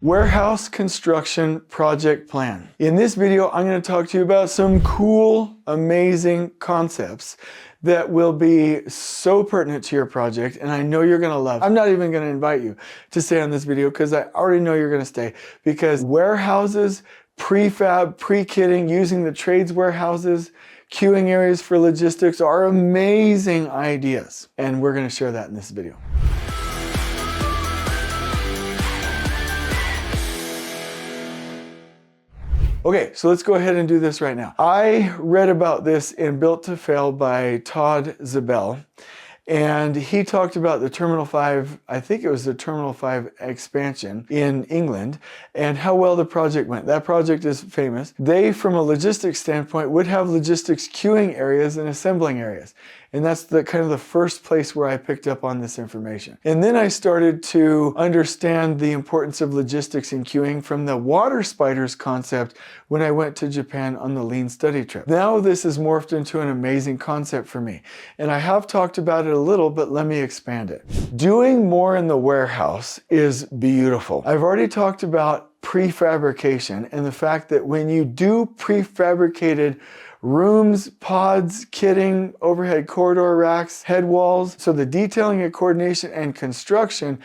Warehouse construction project plan. In this video, I'm going to talk to you about some cool, amazing concepts that will be so pertinent to your project, and I know you're going to love. I'm not even going to invite you to stay on this video because I already know you're going to stay, because warehouses, prefab, pre-kitting, using the trades warehouses, queuing areas for logistics are amazing ideas, and we're going to share that in this video. Okay, so let's go ahead and do this right now. I read about this in Built to Fail by Todd Zabel, and he talked about the Terminal 5, I think it was the Terminal 5 expansion in England, and how well the project went. That project is famous. They, from a logistics standpoint, would have logistics queuing areas and assembling areas. And that's the kind of the first place where I picked up on this information. And then I started to understand the importance of logistics and queuing from the water spiders concept when I went to Japan on the lean study trip. Now this has morphed into an amazing concept for me. And I have talked about it a little, but let me expand it. Doing more in the warehouse is beautiful. I've already talked about prefabrication and the fact that when you do prefabricated rooms, pods, kitting, overhead corridor racks, head walls, so the detailing and coordination and construction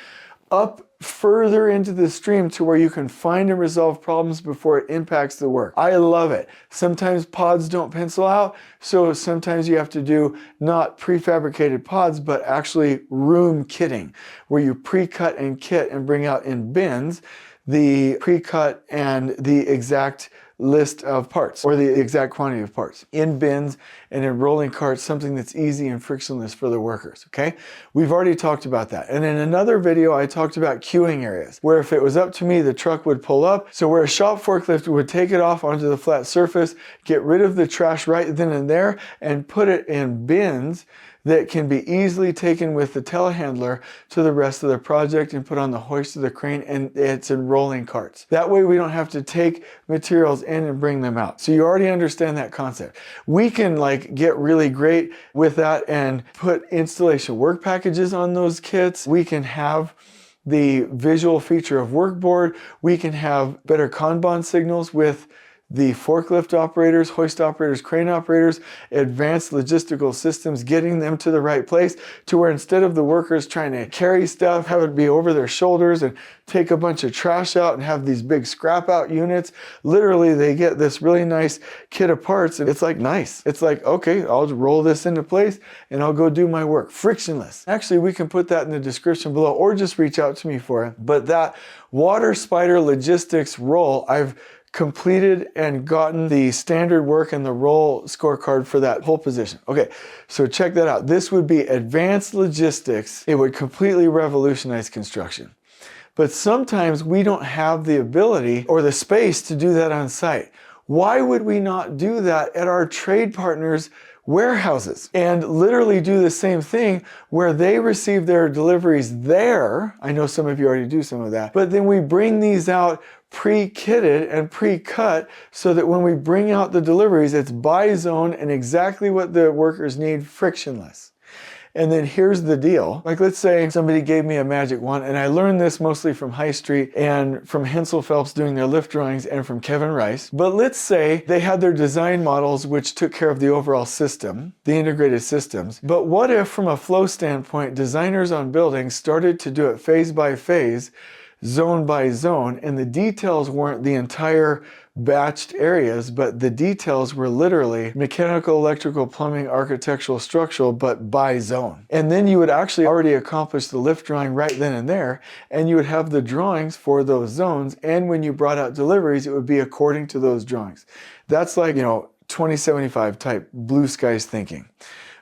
up further into the stream to where you can find and resolve problems before it impacts the work. I love it. Sometimes pods don't pencil out, so sometimes you have to do not prefabricated pods, but actually room kitting, where you pre-cut and kit and bring out in bins the pre-cut and the exact list of parts, or the exact quantity of parts, in bins and in rolling carts, something that's easy and frictionless for the workers, okay? We've already talked about that. And in another video, I talked about queuing areas, where if it was up to me, the truck would pull up, so where a shop forklift would take it off onto the flat surface, get rid of the trash right then and there, and put it in bins that can be easily taken with the telehandler to the rest of the project and put on the hoist of the crane, and it's in rolling carts. That way we don't have to take materials in and bring them out. So you already understand that concept. We can get really great with that and put installation work packages on those kits. We can have the visual feature of workboard. We can have better Kanban signals with the forklift operators, hoist operators, crane operators, advanced logistical systems, getting them to the right place to where instead of the workers trying to carry stuff, have it be over their shoulders and take a bunch of trash out and have these big scrap out units, literally they get this really nice kit of parts and it's nice. It's okay, I'll roll this into place and I'll go do my work. Frictionless. Actually, we can put that in the description below or just reach out to me for it. But that water spider logistics role, I've completed and gotten the standard work and the role scorecard for that whole position. Okay, so check that out. This would be advanced logistics. It would completely revolutionize construction. But sometimes we don't have the ability or the space to do that on site. Why would we not do that at our trade partners' warehouses and literally do the same thing where they receive their deliveries there? I know some of you already do some of that, but then we bring these out pre-kitted and pre-cut so that when we bring out the deliveries, it's by zone and exactly what the workers need, frictionless. And then here's the deal. Let's say somebody gave me a magic wand, and I learned this mostly from High Street and from Hensel Phelps doing their lift drawings and from Kevin Rice. But let's say they had their design models which took care of the overall system, the integrated systems. But what if from a flow standpoint, designers on buildings started to do it phase by phase, zone by zone, and the details weren't the entire batched areas, but the details were literally mechanical, electrical, plumbing, architectural, structural, but by zone. And then you would actually already accomplish the lift drawing right then and there, and you would have the drawings for those zones, and when you brought out deliveries, it would be according to those drawings. That's 2075 type blue skies thinking.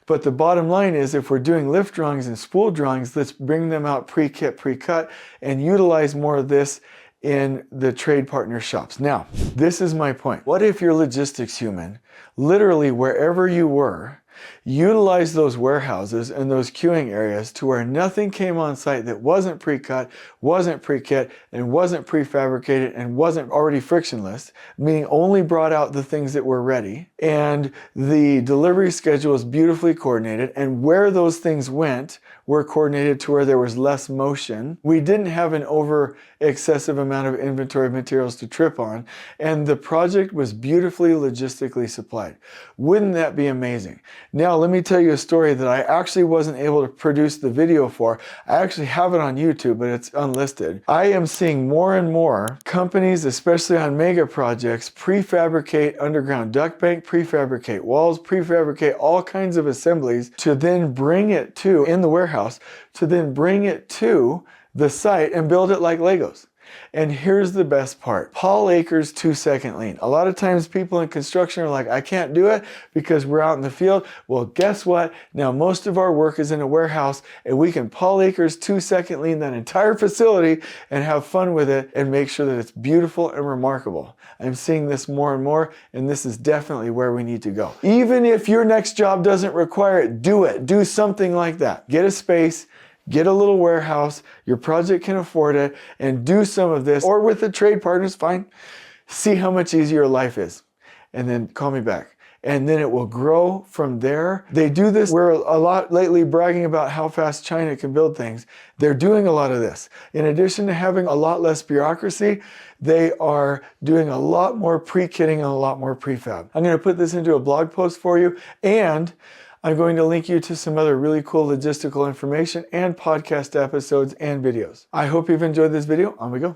But the bottom line is, if we're doing lift drawings and spool drawings, let's bring them out pre-kit, pre-cut, and utilize more of this in the trade partner shops. Now, this is my point. What if your logistics human, literally wherever you were, utilize those warehouses and those queuing areas to where nothing came on site that wasn't pre-cut, wasn't pre-kit, and wasn't prefabricated, and wasn't already frictionless, meaning only brought out the things that were ready. And the delivery schedule was beautifully coordinated, and where those things went were coordinated to where there was less motion. We didn't have an over excessive amount of inventory of materials to trip on, and the project was beautifully logistically supplied. Wouldn't that be amazing? Now, let me tell you a story that I actually wasn't able to produce the video for. I actually have it on YouTube, but it's unlisted. I am seeing more and more companies, especially on mega projects, prefabricate underground duct bank, prefabricate walls, prefabricate all kinds of assemblies to then bring it to, in the warehouse, to then bring it to the site and build it like Legos. And here's the best part. Paul Akers 2-second lean. A lot of times people in construction are like, I can't do it because we're out in the field. Well, guess what? Now most of our work is in a warehouse, and we can Paul Akers 2-second lean that entire facility and have fun with it and make sure that it's beautiful and remarkable. I'm seeing this more and more, and this is definitely where we need to go. Even if your next job doesn't require it, do it. Do something like that. Get a space, get a little warehouse, your project can afford it, and do some of this, or with the trade partners, fine. See how much easier life is, and then call me back. And then it will grow from there. They do this. We're a lot lately bragging about how fast China can build things. They're doing a lot of this. In addition to having a lot less bureaucracy, they are doing a lot more pre-kitting and a lot more prefab. I'm going to put this into a blog post for you, and I'm going to link you to some other really cool logistical information and podcast episodes and videos. I hope you've enjoyed this video. On we go.